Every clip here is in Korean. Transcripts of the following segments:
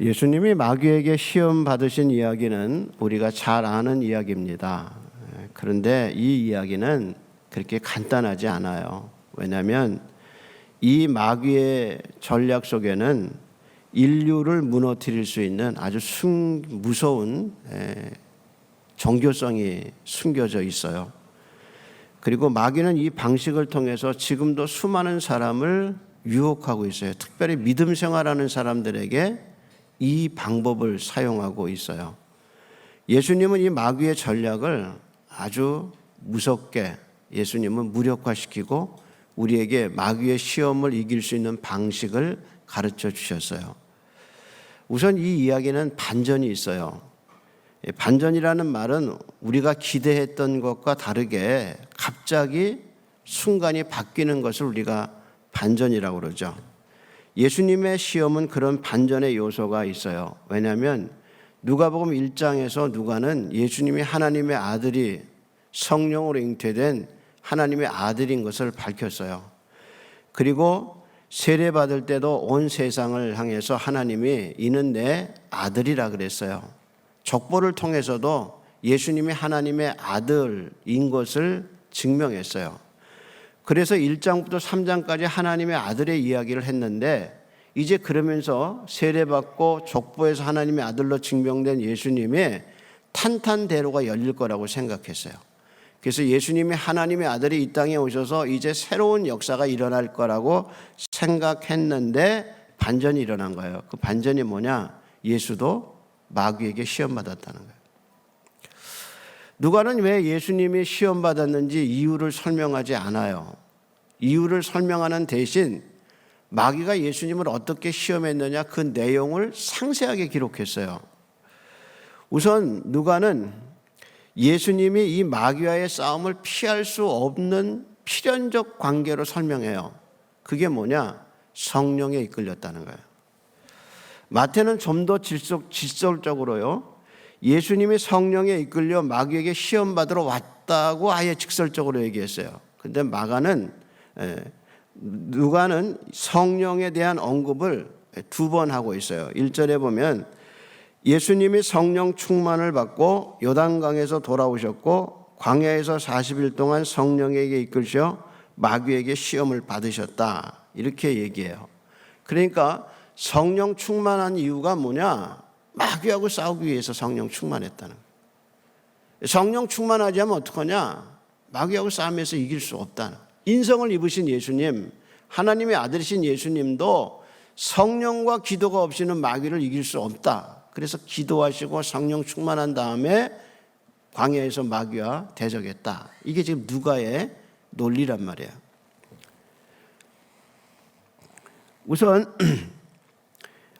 예수님이 마귀에게 시험 받으신 이야기는 우리가 잘 아는 이야기입니다. 그런데 이 이야기는 그렇게 간단하지 않아요. 왜냐하면 이 마귀의 전략 속에는 인류를 무너뜨릴 수 있는 아주 무서운 종교성이 숨겨져 있어요. 그리고 마귀는 이 방식을 통해서 지금도 수많은 사람을 유혹하고 있어요. 특별히 믿음 생활하는 사람들에게 이 방법을 사용하고 있어요. 예수님은 이 마귀의 전략을 아주 무섭게 예수님은 무력화시키고 우리에게 마귀의 시험을 이길 수 있는 방식을 가르쳐 주셨어요. 우선 이 이야기는 반전이 있어요. 반전이라는 말은 우리가 기대했던 것과 다르게 갑자기 순간이 바뀌는 것을 우리가 반전이라고 그러죠. 예수님의 시험은 그런 반전의 요소가 있어요. 왜냐하면 누가복음 1장에서 누가는 예수님이 하나님의 아들이 성령으로 잉태된 하나님의 아들인 것을 밝혔어요. 그리고 세례받을 때도 온 세상을 향해서 하나님이 이는 내 아들이라 그랬어요. 족보를 통해서도 예수님이 하나님의 아들인 것을 증명했어요. 그래서 1장부터 3장까지 하나님의 아들의 이야기를 했는데 이제 그러면서 세례받고 족보에서 하나님의 아들로 증명된 예수님의 탄탄대로가 열릴 거라고 생각했어요. 그래서 예수님이 하나님의 아들이 이 땅에 오셔서 이제 새로운 역사가 일어날 거라고 생각했는데 반전이 일어난 거예요. 그 반전이 뭐냐? 예수도 마귀에게 시험받았다는 거예요. 누가는 왜 예수님이 시험받았는지 이유를 설명하지 않아요. 이유를 설명하는 대신 마귀가 예수님을 어떻게 시험했느냐 그 내용을 상세하게 기록했어요. 우선 누가는 예수님이 이 마귀와의 싸움을 피할 수 없는 필연적 관계로 설명해요. 그게 뭐냐? 성령에 이끌렸다는 거예요. 마태는 좀 더 직설적으로요. 예수님이 성령에 이끌려 마귀에게 시험받으러 왔다고 아예 직설적으로 얘기했어요. 근데 누가는 성령에 대한 언급을 2번 하고 있어요. 1절에 보면 예수님이 성령 충만을 받고 요단강에서 돌아오셨고 광야에서 40일 동안 성령에게 이끌셔 마귀에게 시험을 받으셨다. 이렇게 얘기해요. 그러니까 성령 충만한 이유가 뭐냐? 마귀하고 싸우기 위해서 성령 충만했다는 거예요. 성령 충만하지 않으면 어떡하냐? 마귀하고 싸우면서 이길 수 없다는 거예요. 인성을 입으신 예수님, 하나님의 아들이신 예수님도 성령과 기도가 없이는 마귀를 이길 수 없다. 그래서 기도하시고 성령 충만한 다음에 광야에서 마귀와 대적했다. 이게 지금 누가의 논리란 말이에요. 우선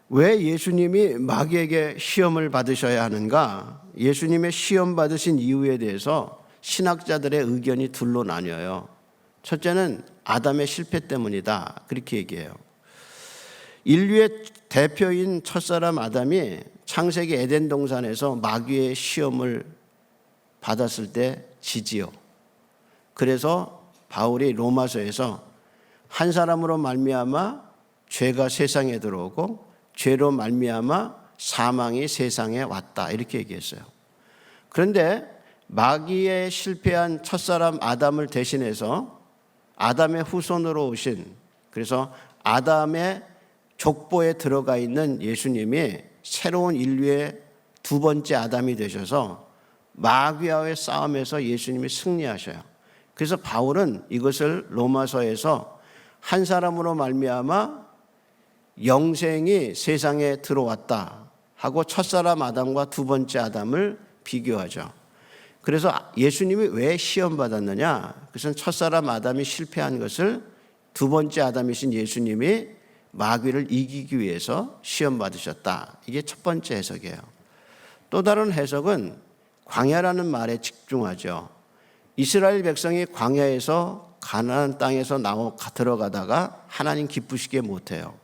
왜 예수님이 마귀에게 시험을 받으셔야 하는가? 예수님의 시험 받으신 이유에 대해서 신학자들의 의견이 둘로 나뉘어요. 첫째는 아담의 실패 때문이다. 그렇게 얘기해요. 인류의 대표인 첫사람 아담이 창세기 에덴 동산에서 마귀의 시험을 받았을 때 지지요. 그래서 바울이 로마서에서 한 사람으로 말미암아 죄가 세상에 들어오고 죄로 말미암아 사망이 세상에 왔다. 이렇게 얘기했어요. 그런데 마귀에 실패한 첫사람 아담을 대신해서 아담의 후손으로 오신, 그래서 아담의 족보에 들어가 있는 예수님이 새로운 인류의 2번째 아담이 되셔서 마귀와의 싸움에서 예수님이 승리하셔요. 그래서 바울은 이것을 로마서에서 한 사람으로 말미암아 영생이 세상에 들어왔다 하고 첫사람 아담과 2번째 아담을 비교하죠. 그래서 예수님이 왜 시험받았느냐? 그것은 첫사람 아담이 실패한 것을 2번째 아담이신 예수님이 마귀를 이기기 위해서 시험받으셨다. 이게 첫 번째 해석이에요. 또 다른 해석은 광야라는 말에 집중하죠. 이스라엘 백성이 광야에서 가나안 땅에서 들어가다가 하나님 기쁘시게 못해요.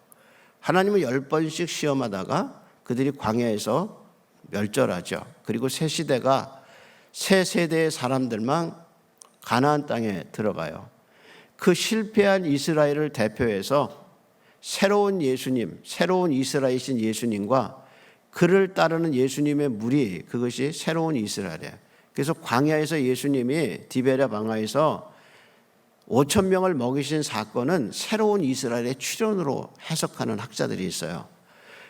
하나님은 10번씩 시험하다가 그들이 광야에서 멸절하죠. 그리고 새 세대의 사람들만 가나안 땅에 들어가요. 그 실패한 이스라엘을 대표해서 새로운 예수님, 새로운 이스라엘이신 예수님과 그를 따르는 예수님의 무리, 그것이 새로운 이스라엘이에요. 그래서 광야에서 예수님이 디베랴 방화에서 5천 명을 먹이신 사건은 새로운 이스라엘의 출현으로 해석하는 학자들이 있어요.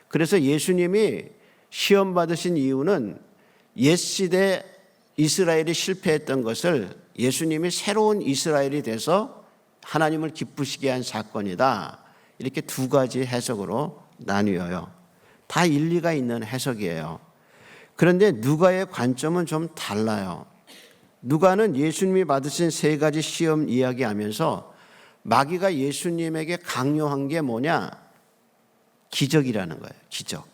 그래서 예수님이 시험 받으신 이유는 옛시대 이스라엘이 실패했던 것을 예수님이 새로운 이스라엘이 돼서 하나님을 기쁘시게 한 사건이다. 이렇게 두 가지 해석으로 나뉘어요. 다 일리가 있는 해석이에요. 그런데 누가의 관점은 좀 달라요. 누가는 예수님이 받으신 세 가지 시험 이야기하면서 마귀가 예수님에게 강요한 게 뭐냐? 기적이라는 거예요. 기적.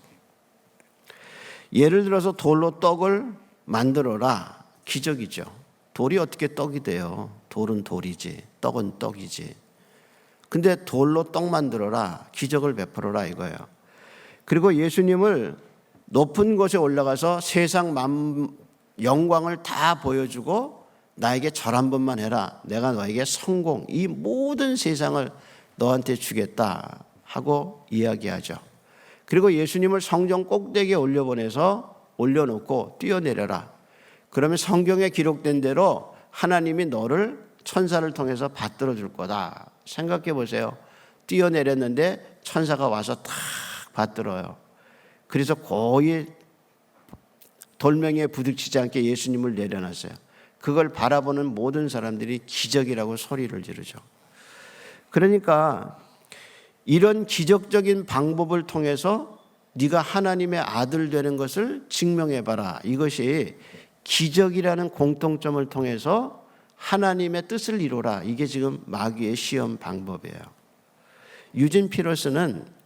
예를 들어서 돌로 떡을 만들어라. 기적이죠. 돌이 어떻게 떡이 돼요? 돌은 돌이지, 떡은 떡이지. 근데 돌로 떡 만들어라. 기적을 베풀어라 이거예요. 그리고 예수님을 높은 곳에 올라가서 세상 영광을 다 보여주고 나에게 절 한 번만 해라. 내가 너에게 성공, 이 모든 세상을 너한테 주겠다 하고 이야기하죠. 그리고 예수님을 성전 꼭대기에 올려놓고 뛰어내려라. 그러면 성경에 기록된 대로 하나님이 너를 천사를 통해서 받들어 줄 거다. 생각해 보세요. 뛰어내렸는데 천사가 와서 탁 받들어요. 그래서 거의 돌멩이에 부딪히지 않게 예수님을 내려놨어요. 그걸 바라보는 모든 사람들이 기적이라고 소리를 지르죠. 그러니까 이런 기적적인 방법을 통해서 네가 하나님의 아들 되는 것을 증명해봐라. 이것이 기적이라는 공통점을 통해서 하나님의 뜻을 이루라. 이게 지금 마귀의 시험 방법이에요. 유진 피러스는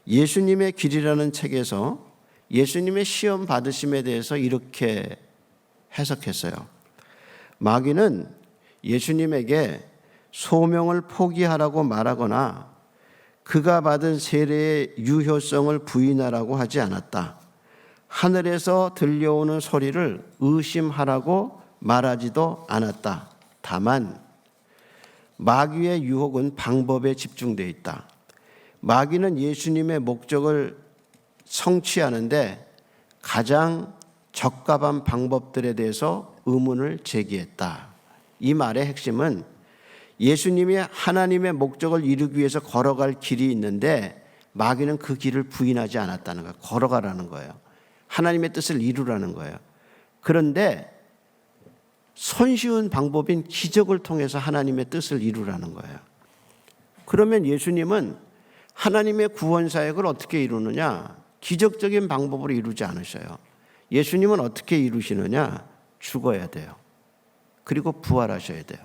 예수님의 길이라는 책에서 예수님의 시험 받으심에 대해서 이렇게 해석했어요. 마귀는 예수님에게 소명을 포기하라고 말하거나 그가 받은 세례의 유효성을 부인하라고 하지 않았다. 하늘에서 들려오는 소리를 의심하라고 말하지도 않았다. 다만 마귀의 유혹은 방법에 집중되어 있다. 마귀는 예수님의 목적을 성취하는데 가장 적합한 방법들에 대해서 의문을 제기했다. 이 말의 핵심은 예수님이 하나님의 목적을 이루기 위해서 걸어갈 길이 있는데 마귀는 그 길을 부인하지 않았다는 거예요. 걸어가라는 거예요. 하나님의 뜻을 이루라는 거예요. 그런데 손쉬운 방법인 기적을 통해서 하나님의 뜻을 이루라는 거예요. 그러면 예수님은 하나님의 구원 사역을 어떻게 이루느냐? 기적적인 방법으로 이루지 않으셔요. 예수님은 어떻게 이루시느냐? 죽어야 돼요. 그리고 부활하셔야 돼요.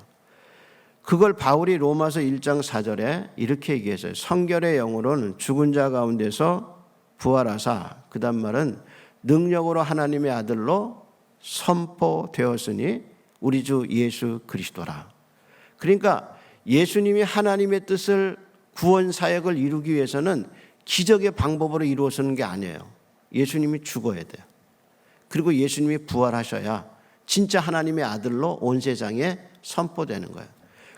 그걸 바울이 로마서 1장 4절에 이렇게 얘기했어요. 성결의 영으로는 죽은 자 가운데서 부활하사, 그 다음 말은 능력으로 하나님의 아들로 선포되었으니 우리 주 예수 그리스도라. 그러니까 예수님이 하나님의 뜻을 구원 사역을 이루기 위해서는 기적의 방법으로 이루어서는 게 아니에요. 예수님이 죽어야 돼요. 그리고 예수님이 부활하셔야 진짜 하나님의 아들로 온 세상에 선포되는 거예요.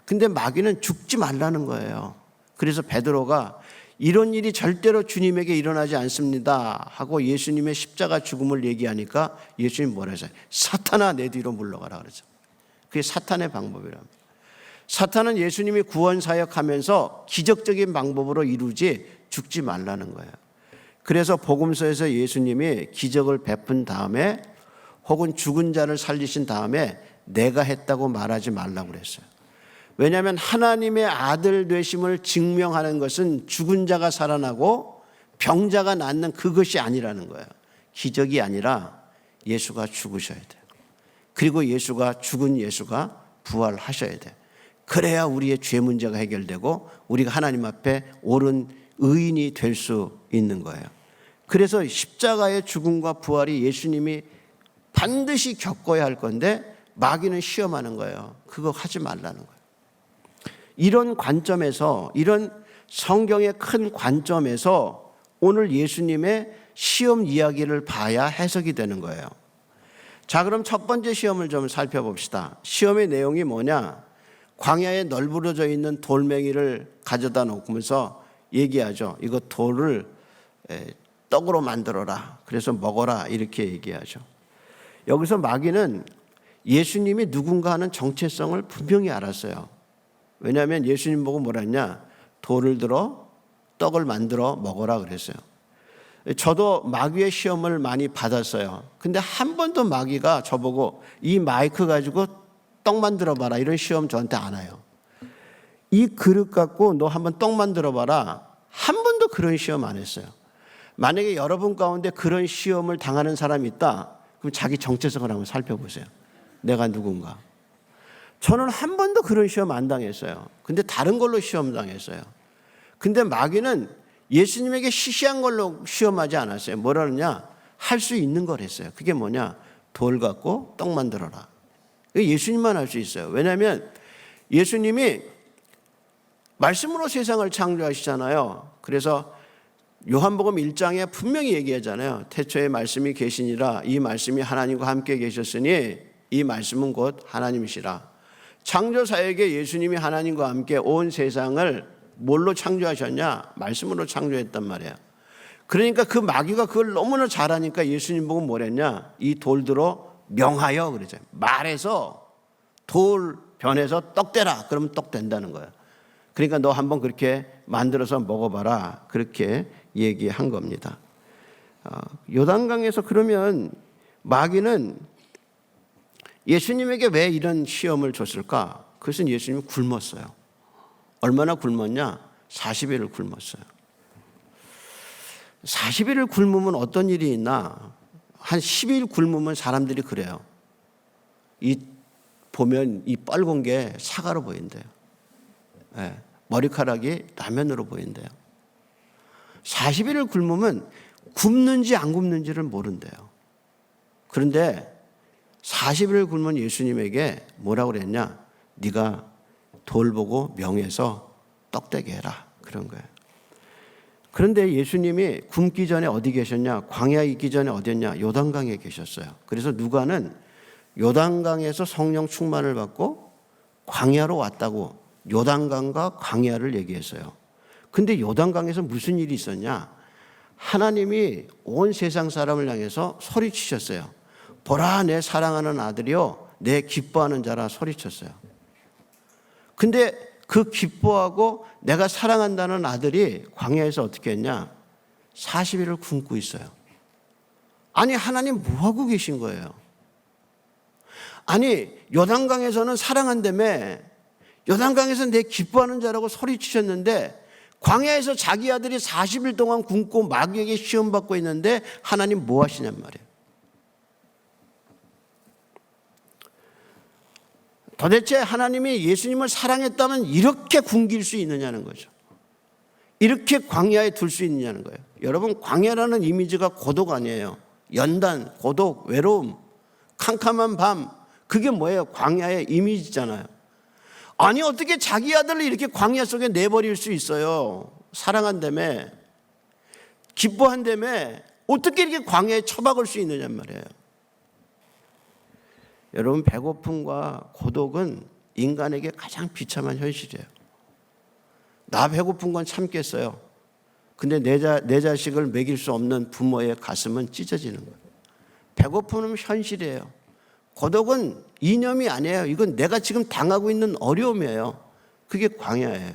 근데 마귀는 죽지 말라는 거예요. 그래서 베드로가 이런 일이 절대로 주님에게 일어나지 않습니다 하고 예수님의 십자가 죽음을 얘기하니까 예수님 뭐라 하세요? 사탄아 내 뒤로 물러가라 그러죠. 그게 사탄의 방법이랍니다. 사탄은 예수님이 구원 사역하면서 기적적인 방법으로 이루지 죽지 말라는 거예요. 그래서 복음서에서 예수님이 기적을 베푼 다음에 혹은 죽은 자를 살리신 다음에 내가 했다고 말하지 말라고 그랬어요. 왜냐하면 하나님의 아들 되심을 증명하는 것은 죽은 자가 살아나고 병자가 낫는 그것이 아니라는 거예요. 기적이 아니라 예수가 죽으셔야 돼요. 그리고 죽은 예수가 부활하셔야 돼요. 그래야 우리의 죄 문제가 해결되고 우리가 하나님 앞에 옳은 의인이 될 수 있는 거예요. 그래서 십자가의 죽음과 부활이 예수님이 반드시 겪어야 할 건데 마귀는 시험하는 거예요. 그거 하지 말라는 거예요. 이런 관점에서, 이런 성경의 큰 관점에서 오늘 예수님의 시험 이야기를 봐야 해석이 되는 거예요. 자, 그럼 첫 번째 시험을 좀 살펴봅시다. 시험의 내용이 뭐냐? 광야에 널브러져 있는 돌멩이를 가져다 놓으면서 얘기하죠. 이거 돌을 떡으로 만들어라. 그래서 먹어라. 이렇게 얘기하죠. 여기서 마귀는 예수님이 누군가 하는 정체성을 분명히 알았어요. 왜냐하면 예수님 보고 뭐라 했냐? 돌을 들어 떡을 만들어 먹어라 그랬어요. 저도 마귀의 시험을 많이 받았어요. 근데 한 번도 마귀가 저보고 이 마이크 가지고 떡 만들어 봐라 이런 시험 저한테 안 와요. 이 그릇 갖고 너 한번 떡 만들어 봐라. 한 번도 그런 시험 안 했어요. 만약에 여러분 가운데 그런 시험을 당하는 사람이 있다. 그럼 자기 정체성을 한번 살펴보세요. 내가 누군가. 저는 한 번도 그런 시험 안 당했어요. 근데 다른 걸로 시험 당했어요. 근데 마귀는 예수님에게 시시한 걸로 시험하지 않았어요. 뭐라 그러냐? 할 수 있는 걸 했어요. 그게 뭐냐? 돌 갖고 떡 만들어라. 예수님만 할 수 있어요. 왜냐하면 예수님이 말씀으로 세상을 창조하시잖아요. 그래서 요한복음 1장에 분명히 얘기하잖아요. 태초에 말씀이 계시니라. 이 말씀이 하나님과 함께 계셨으니 이 말씀은 곧 하나님이시라. 창조사에게 예수님이 하나님과 함께 온 세상을 뭘로 창조하셨냐? 말씀으로 창조했단 말이에요. 그러니까 그 마귀가 그걸 너무나 잘하니까 예수님 보고 뭐랬냐? 이 돌들어 명하여 그러죠. 말해서 돌 변해서 떡 되라. 그러면 떡 된다는 거예요. 그러니까 너 한번 그렇게 만들어서 먹어봐라. 그렇게 얘기한 겁니다. 요단강에서 그러면 마귀는 예수님에게 왜 이런 시험을 줬을까? 그것은 예수님이 굶었어요. 얼마나 굶었냐? 40일을 굶었어요. 40일을 굶으면 어떤 일이 있나? 한 10일 굶으면 사람들이 그래요. 보면 이 빨간 게 사과로 보인대요. 네, 머리카락이 라면으로 보인대요. 40일을 굶으면 굶는지 안 굶는지를 모른대요. 그런데 40일을 굶은 예수님에게 뭐라고 그랬냐? 네가 돌 보고 명해서 떡 되게 해라. 그런 거예요. 그런데 예수님이 굶기 전에 어디 계셨냐? 광야에 있기 전에 어디였냐? 요단강에 계셨어요. 그래서 누가는 요단강에서 성령 충만을 받고 광야로 왔다고 요단강과 광야를 얘기했어요. 근데 요단강에서 무슨 일이 있었냐? 하나님이 온 세상 사람을 향해서 소리치셨어요. 보라 내 사랑하는 아들이요 내 기뻐하는 자라 소리쳤어요. 근데 그 기뻐하고 내가 사랑한다는 아들이 광야에서 어떻게 했냐? 40일을 굶고 있어요. 아니 하나님 뭐하고 계신 거예요? 아니 요단강에서는 사랑한다며 요단강에서 내 기뻐하는 자라고 소리치셨는데 광야에서 자기 아들이 40일 동안 굶고 마귀에게 시험받고 있는데 하나님 뭐 하시냔 말이에요. 도대체 하나님이 예수님을 사랑했다면 이렇게 굶길 수 있느냐는 거죠. 이렇게 광야에 둘 수 있느냐는 거예요. 여러분 광야라는 이미지가 고독 아니에요. 연단, 고독, 외로움, 캄캄한 밤 그게 뭐예요? 광야의 이미지잖아요. 아니 어떻게 자기 아들을 이렇게 광야 속에 내버릴 수 있어요? 사랑한다며 기뻐한다며 어떻게 이렇게 광야에 처박을 수 있느냔 말이에요. 여러분 배고픔과 고독은 인간에게 가장 비참한 현실이에요. 나 배고픈 건 참겠어요. 근데 내 자식을 먹일 수 없는 부모의 가슴은 찢어지는 거예요. 배고픔은 현실이에요. 고독은 이념이 아니에요. 이건 내가 지금 당하고 있는 어려움이에요. 그게 광야예요.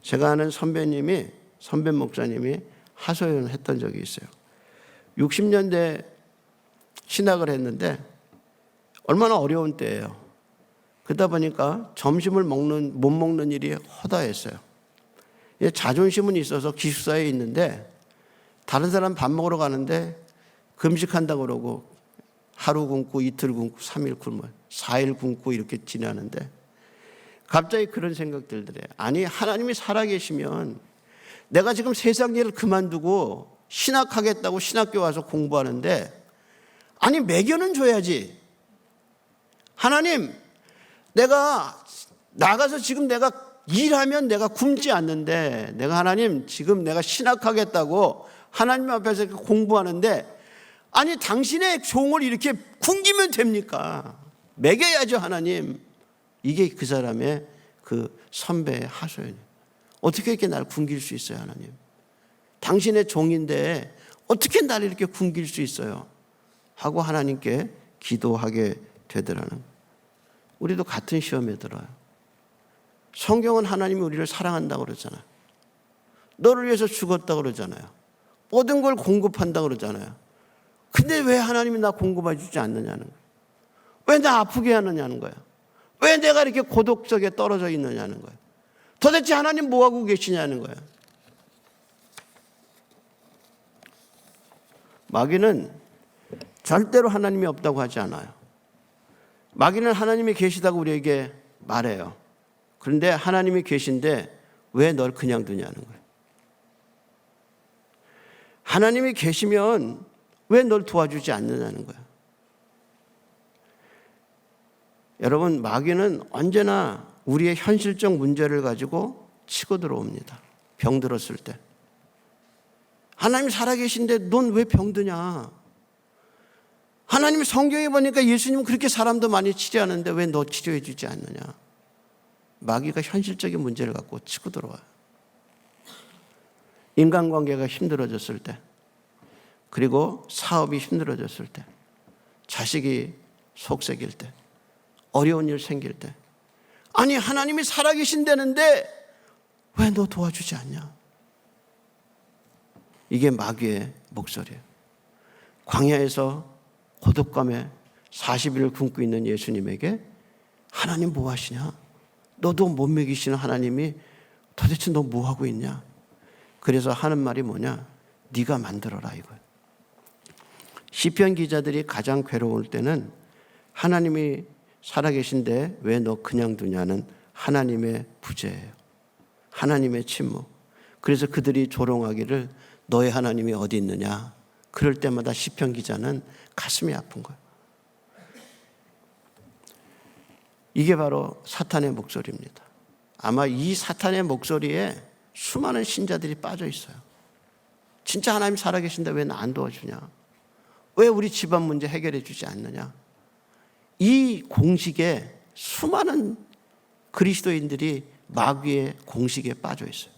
제가 아는 선배 목사님이 하소연을 했던 적이 있어요. 60년대 신학을 했는데 얼마나 어려운 때예요. 그러다 보니까 점심을 못 먹는 일이 허다했어요. 자존심은 있어서 기숙사에 있는데 다른 사람 밥 먹으러 가는데 금식한다고 그러고 하루 굶고 이틀 굶고 3일 굶고 4일 굶고 이렇게 지나는데 갑자기 그런 생각 들더래요. 아니 하나님이 살아계시면 내가 지금 세상 일을 그만두고 신학하겠다고 신학교 와서 공부하는데 아니 먹여는 줘야지. 하나님 내가 나가서 지금 내가 일하면 내가 굶지 않는데 내가 하나님 지금 내가 신학하겠다고 하나님 앞에서 공부하는데 아니 당신의 종을 이렇게 굶기면 됩니까? 먹여야죠 하나님. 이게 그 사람의 그 선배의 하소연이에요. 어떻게 이렇게 날 굶길 수 있어요 하나님? 당신의 종인데 어떻게 나를 이렇게 굶길 수 있어요? 하고 하나님께 기도하게 되더라는. 우리도 같은 시험에 들어요. 성경은 하나님이 우리를 사랑한다고 그러잖아요. 너를 위해서 죽었다고 그러잖아요. 모든 걸 공급한다고 그러잖아요. 근데 왜 하나님이 나 공급해 주지 않느냐는 거예요. 왜 나 아프게 하느냐는 거예요. 왜 내가 이렇게 고독 속에 떨어져 있느냐는 거예요. 도대체 하나님 뭐하고 계시냐는 거예요. 마귀는 절대로 하나님이 없다고 하지 않아요. 마귀는 하나님이 계시다고 우리에게 말해요. 그런데 하나님이 계신데 왜 널 그냥 두냐는 거예요. 하나님이 계시면 왜 널 도와주지 않느냐는 거예요. 여러분, 마귀는 언제나 우리의 현실적 문제를 가지고 치고 들어옵니다. 병들었을 때. 하나님 살아계신데 넌 왜 병드냐? 하나님 성경에 보니까 예수님은 그렇게 사람도 많이 치료하는데 왜 너 치료해 주지 않느냐? 마귀가 현실적인 문제를 갖고 치고 들어와요. 인간관계가 힘들어졌을 때, 그리고 사업이 힘들어졌을 때, 자식이 속썩일 때, 어려운 일 생길 때, 아니 하나님이 살아계신다는데 왜 너 도와주지 않냐? 이게 마귀의 목소리예요. 광야에서 고독감에 40일을 굶고 있는 예수님에게 하나님 뭐 하시냐? 너도 못 먹이시는 하나님이 도대체 너 뭐 하고 있냐? 그래서 하는 말이 뭐냐? 네가 만들어라 이거예요. 시편 기자들이 가장 괴로울 때는 하나님이 살아계신데 왜 너 그냥 두냐는 하나님의 부재예요. 하나님의 침묵. 그래서 그들이 조롱하기를 너의 하나님이 어디 있느냐? 그럴 때마다 시편 기자는 가슴이 아픈 거예요. 이게 바로 사탄의 목소리입니다. 아마 이 사탄의 목소리에 수많은 신자들이 빠져 있어요. 진짜 하나님 살아계신데 왜 나 안 도와주냐? 왜 우리 집안 문제 해결해 주지 않느냐? 이 공식에 수많은 그리스도인들이 마귀의 공식에 빠져 있어요.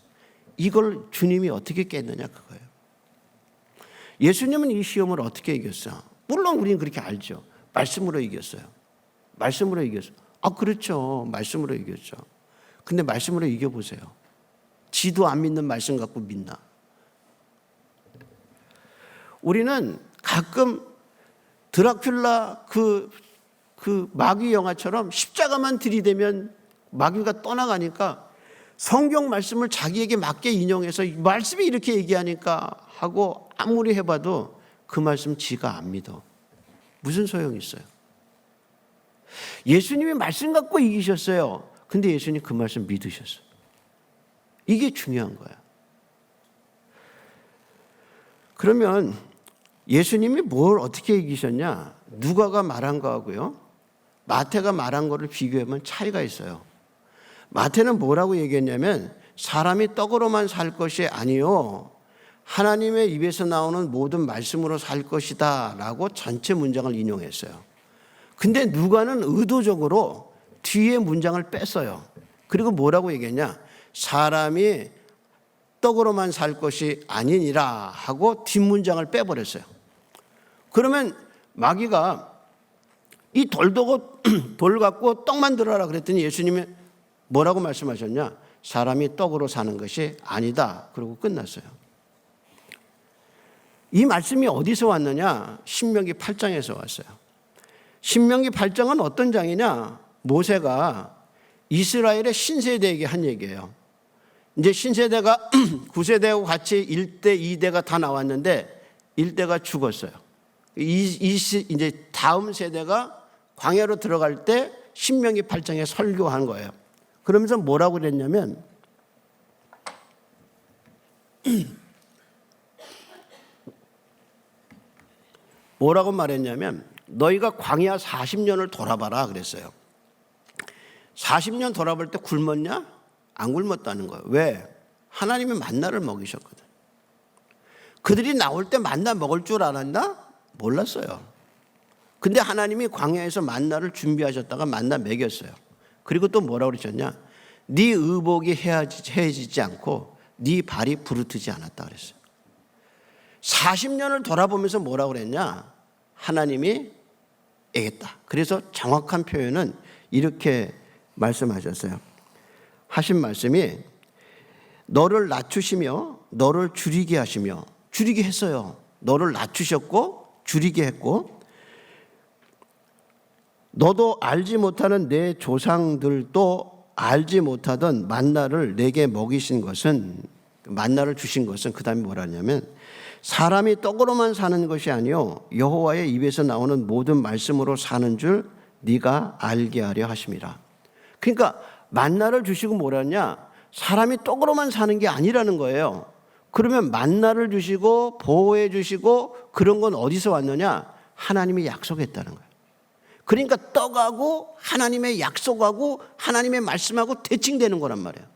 이걸 주님이 어떻게 깼느냐 그거예요. 예수님은 이 시험을 어떻게 이겼어요? 물론 우리는 그렇게 알죠. 말씀으로 이겼어요. 말씀으로 이겼어요. 그렇죠. 말씀으로 이겼죠. 근데 말씀으로 이겨보세요. 지도 안 믿는 말씀 갖고 믿나? 우리는 가끔 드라큘라 그 마귀 영화처럼 십자가만 들이대면 마귀가 떠나가니까 성경 말씀을 자기에게 맞게 인용해서 말씀이 이렇게 얘기하니까 하고 아무리 해봐도 그 말씀 지가 안 믿어. 무슨 소용이 있어요? 예수님이 말씀 갖고 이기셨어요. 근데 예수님 그 말씀 믿으셨어요. 이게 중요한 거야. 그러면 예수님이 뭘 어떻게 이기셨냐? 누가가 말한 거하고요, 마태가 말한 거를 비교하면 차이가 있어요. 마태는 뭐라고 얘기했냐면 사람이 떡으로만 살 것이 아니요 하나님의 입에서 나오는 모든 말씀으로 살 것이다 라고 전체 문장을 인용했어요. 근데 누가는 의도적으로 뒤에 문장을 뺐어요. 그리고 뭐라고 얘기했냐? 사람이 떡으로만 살 것이 아니니라 하고 뒷문장을 빼버렸어요. 그러면 마귀가 이 돌 갖고 떡 만들어라 그랬더니 예수님이 뭐라고 말씀하셨냐? 사람이 떡으로 사는 것이 아니다. 그러고 끝났어요. 이 말씀이 어디서 왔느냐? 신명기 8장에서 왔어요. 신명기 8장은 어떤 장이냐? 모세가 이스라엘의 신세대에게 한 얘기예요. 이제 신세대가 9세대하고 같이 1대, 2대가 다 나왔는데 1대가 죽었어요. 이제 다음 세대가 광야로 들어갈 때 신명기 8장에 설교한 거예요. 그러면서 뭐라고 그랬냐면 뭐라고 말했냐면 너희가 광야 40년을 돌아봐라 그랬어요. 40년 돌아볼 때 굶었냐? 안 굶었다는 거예요. 왜? 하나님이 만나를 먹이셨거든. 그들이 나올 때 만나 먹을 줄 알았나? 몰랐어요. 근데 하나님이 광야에서 만나를 준비하셨다가 만나 먹였어요. 그리고 또 뭐라고 그러셨냐? 네 의복이 헤어지지 않고 네 발이 부르트지 않았다 그랬어요. 40년을 돌아보면서 뭐라고 그랬냐? 하나님이 애겠다. 그래서 정확한 표현은 이렇게 말씀하셨어요. 하신 말씀이 너를 낮추시며 너를 줄이게 하시며, 줄이게 했어요. 너를 낮추셨고 줄이게 했고, 너도 알지 못하는 내 조상들도 알지 못하던 만나를 내게 먹이신 것은, 만나를 주신 것은 그 다음에 뭐라 하냐면 사람이 떡으로만 사는 것이 아니요 여호와의 입에서 나오는 모든 말씀으로 사는 줄 네가 알게 하려 하심이라. 그러니까 만나를 주시고 뭐라 하냐? 사람이 떡으로만 사는 게 아니라는 거예요. 그러면 만나를 주시고 보호해 주시고 그런 건 어디서 왔느냐? 하나님이 약속했다는 거예요. 그러니까 떡하고 하나님의 약속하고 하나님의 말씀하고 대칭되는 거란 말이에요.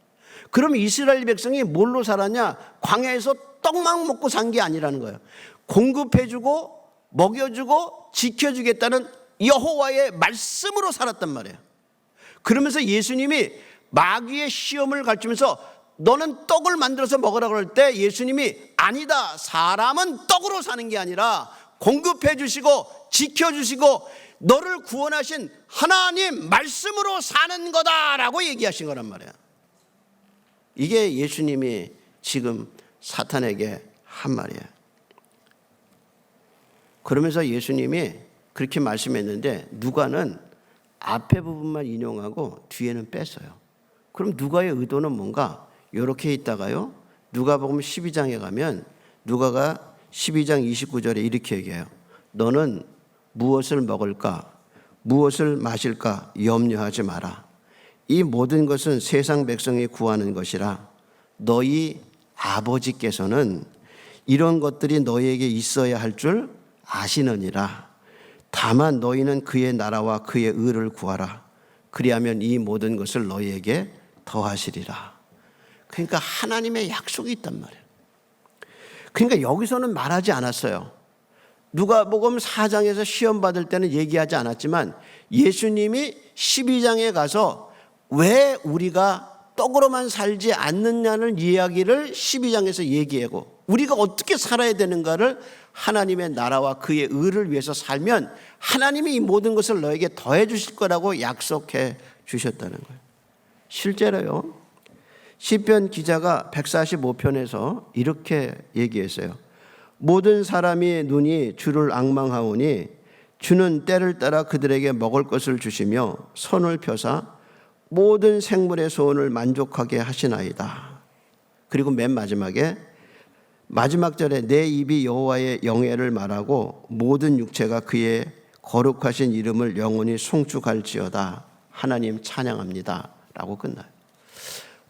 그럼 이스라엘 백성이 뭘로 살았냐? 광야에서 떡만 먹고 산 게 아니라는 거예요. 공급해주고 먹여주고 지켜주겠다는 여호와의 말씀으로 살았단 말이에요. 그러면서 예수님이 마귀의 시험을 가르치면서 너는 떡을 만들어서 먹으라고 할 때 예수님이 아니다, 사람은 떡으로 사는 게 아니라 공급해 주시고 지켜주시고 너를 구원하신 하나님 말씀으로 사는 거다라고 얘기하신 거란 말이에요. 이게 예수님이 지금 사탄에게 한 말이에요. 그러면서 예수님이 그렇게 말씀했는데 누가는 앞에 부분만 인용하고 뒤에는 뺐어요. 그럼 누가의 의도는 뭔가? 이렇게 있다가요, 누가복음 12장에 가면 누가가 12장 29절에 이렇게 얘기해요. 너는 무엇을 먹을까 무엇을 마실까 염려하지 마라. 이 모든 것은 세상 백성이 구하는 것이라. 너희 아버지께서는 이런 것들이 너희에게 있어야 할 줄 아시느니라. 다만 너희는 그의 나라와 그의 의를 구하라. 그리하면 이 모든 것을 너희에게 더하시리라. 그러니까 하나님의 약속이 있단 말이에요. 그러니까 여기서는 말하지 않았어요. 누가복음 4장에서 시험 받을 때는 얘기하지 않았지만 예수님이 12장에 가서 왜 우리가 떡으로만 살지 않느냐는 이야기를 12장에서 얘기하고 우리가 어떻게 살아야 되는가를, 하나님의 나라와 그의 의를 위해서 살면 하나님이 이 모든 것을 너에게 더해 주실 거라고 약속해 주셨다는 거예요. 실제로요, 시편 기자가 145편에서 이렇게 얘기했어요. 모든 사람이 눈이 주를 앙망하오니 주는 때를 따라 그들에게 먹을 것을 주시며 손을 펴사 모든 생물의 소원을 만족하게 하시나이다. 그리고 맨 마지막에 마지막 절에 내 입이 여호와의 영예를 말하고 모든 육체가 그의 거룩하신 이름을 영원히 송축할지어다. 하나님 찬양합니다 라고 끝나요.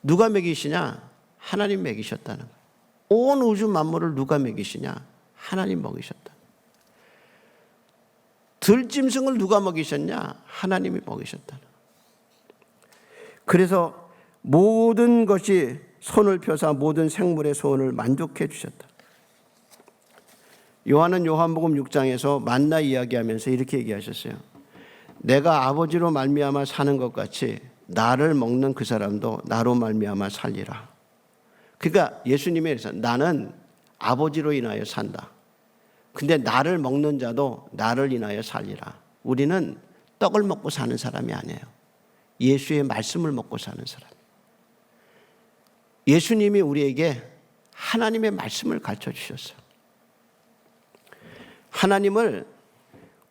누가 먹이시냐? 하나님 먹이셨다는 거예요. 온 우주 만물을 누가 먹이시냐? 하나님 먹이셨다. 들짐승을 누가 먹이셨냐? 하나님이 먹이셨다. 그래서 모든 것이 손을 펴사 모든 생물의 소원을 만족해 주셨다. 요한은 요한복음 6장에서 만나 이야기하면서 이렇게 얘기하셨어요. 내가 아버지로 말미암아 사는 것 같이 나를 먹는 그 사람도 나로 말미암아 살리라. 그러니까 예수님이 그래서 나는 아버지로 인하여 산다. 근데 나를 먹는 자도 나를 인하여 살리라. 우리는 떡을 먹고 사는 사람이 아니에요. 예수의 말씀을 먹고 사는 사람. 예수님이 우리에게 하나님의 말씀을 가르쳐 주셨어요. 하나님을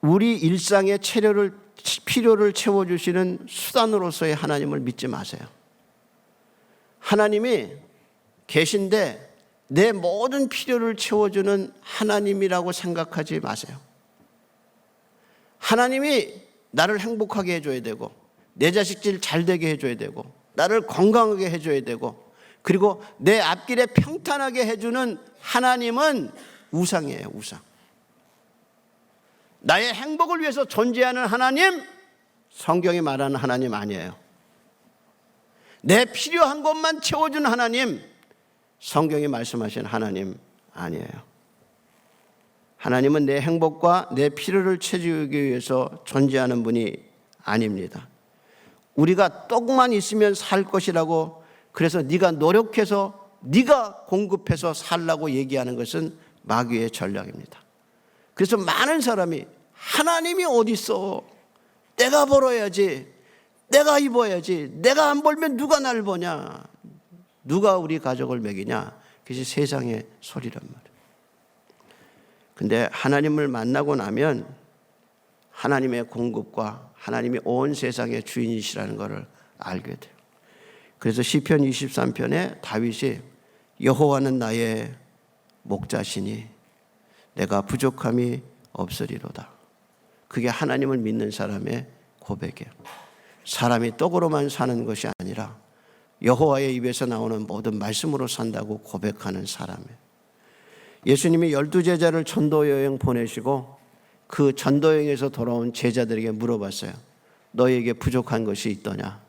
우리 일상의 필요를 채워주시는 수단으로서의 하나님을 믿지 마세요. 하나님이 계신데 내 모든 필요를 채워주는 하나님이라고 생각하지 마세요. 하나님이 나를 행복하게 해줘야 되고 내 자식들 잘 되게 해줘야 되고 나를 건강하게 해줘야 되고 그리고 내 앞길에 평탄하게 해주는 하나님은 우상이에요. 우상. 나의 행복을 위해서 존재하는 하나님, 성경이 말하는 하나님 아니에요. 내 필요한 것만 채워주는 하나님, 성경이 말씀하신 하나님 아니에요. 하나님은 내 행복과 내 필요를 채우기 위해서 존재하는 분이 아닙니다. 우리가 떡만 있으면 살 것이라고, 그래서 네가 노력해서 네가 공급해서 살라고 얘기하는 것은 마귀의 전략입니다. 그래서 많은 사람이 하나님이 어디 있어? 내가 벌어야지, 내가 입어야지, 내가 안 벌면 누가 날 보냐, 누가 우리 가족을 먹이냐, 그것이 세상의 소리란 말이에요. 근데 하나님을 만나고 나면 하나님의 공급과 하나님이 온 세상의 주인이시라는 것을 알게 돼요. 그래서 시편 23편에 다윗이 여호와는 나의 목자시니 내가 부족함이 없으리로다. 그게 하나님을 믿는 사람의 고백이에요. 사람이 떡으로만 사는 것이 아니라 여호와의 입에서 나오는 모든 말씀으로 산다고 고백하는 사람이에요. 예수님이 12제자를 전도여행 보내시고 그 전도여행에서 돌아온 제자들에게 물어봤어요. 너에게 부족한 것이 있더냐?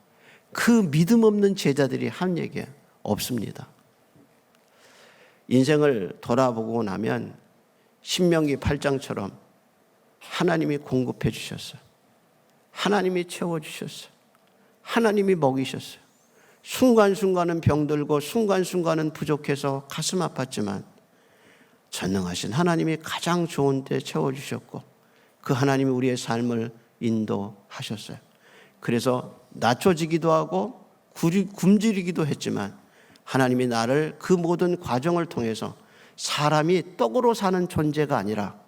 그 믿음 없는 제자들이 한 얘기예요. 없습니다. 인생을 돌아보고 나면 신명기 8장처럼 하나님이 공급해 주셨어요. 하나님이 채워주셨어요. 하나님이 먹이셨어요. 순간순간은 병들고 순간순간은 부족해서 가슴 아팠지만 전능하신 하나님이 가장 좋은 때 채워주셨고 그 하나님이 우리의 삶을 인도하셨어요. 그래서 낮춰지기도 하고 굶주리기도 했지만 하나님이 나를 그 모든 과정을 통해서 사람이 떡으로 사는 존재가 아니라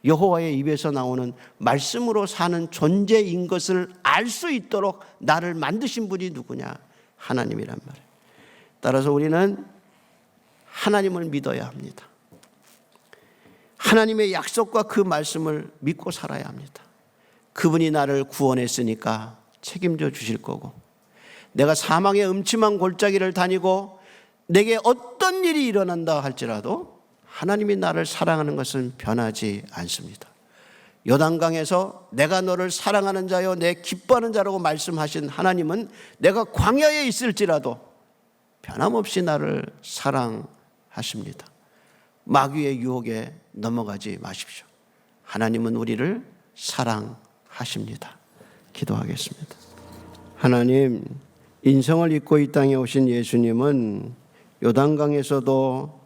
여호와의 입에서 나오는 말씀으로 사는 존재인 것을 알 수 있도록 나를 만드신 분이 누구냐? 하나님이란 말이에요. 따라서 우리는 하나님을 믿어야 합니다. 하나님의 약속과 그 말씀을 믿고 살아야 합니다. 그분이 나를 구원했으니까 책임져 주실 거고, 내가 사망의 음침한 골짜기를 다니고 내게 어떤 일이 일어난다 할지라도 하나님이 나를 사랑하는 것은 변하지 않습니다. 요단강에서 내가 너를 사랑하는 자요 내 기뻐하는 자라고 말씀하신 하나님은 내가 광야에 있을지라도 변함없이 나를 사랑하십니다. 마귀의 유혹에 넘어가지 마십시오. 하나님은 우리를 사랑하십니다. 기도하겠습니다. 하나님, 인성을 입고 이 땅에 오신 예수님은 요단강에서도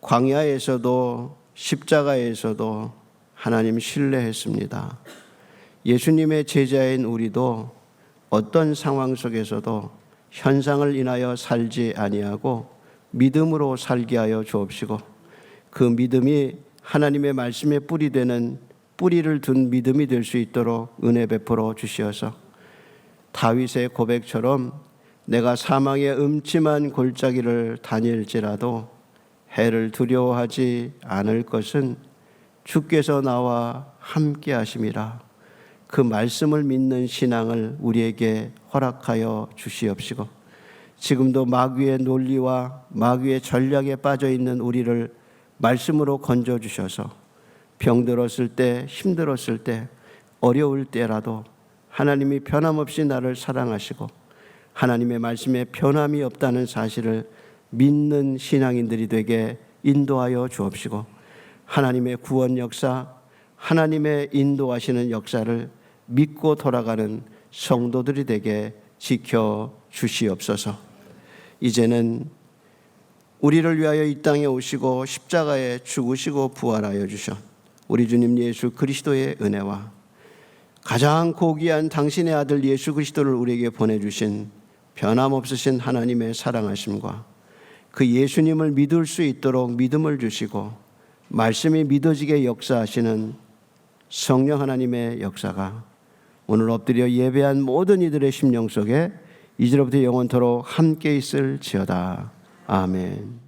광야에서도 십자가에서도 하나님 신뢰했습니다. 예수님의 제자인 우리도 어떤 상황 속에서도 현상을 인하여 살지 아니하고 믿음으로 살게 하여 주옵시고, 그 믿음이 하나님의 말씀에 뿌리 되는 뿌리를 둔 믿음이 될 수 있도록 은혜 베풀어 주시어서 다윗의 고백처럼 내가 사망의 음침한 골짜기를 다닐지라도 해를 두려워하지 않을 것은 주께서 나와 함께 하심이라, 그 말씀을 믿는 신앙을 우리에게 허락하여 주시옵시고, 지금도 마귀의 논리와 마귀의 전략에 빠져 있는 우리를 말씀으로 건져주셔서 병들었을 때, 힘들었을 때, 어려울 때라도 하나님이 변함없이 나를 사랑하시고 하나님의 말씀에 변함이 없다는 사실을 믿는 신앙인들이 되게 인도하여 주옵시고, 하나님의 구원 역사, 하나님의 인도하시는 역사를 믿고 돌아가는 성도들이 되게 지켜 주시옵소서. 이제는 우리를 위하여 이 땅에 오시고 십자가에 죽으시고 부활하여 주셔 우리 주님 예수 그리스도의 은혜와 가장 고귀한 당신의 아들 예수 그리스도를 우리에게 보내주신 변함없으신 하나님의 사랑하심과 그 예수님을 믿을 수 있도록 믿음을 주시고 말씀이 믿어지게 역사하시는 성령 하나님의 역사가 오늘 엎드려 예배한 모든 이들의 심령 속에 이제로부터 영원토록 함께 있을지어다. 아멘.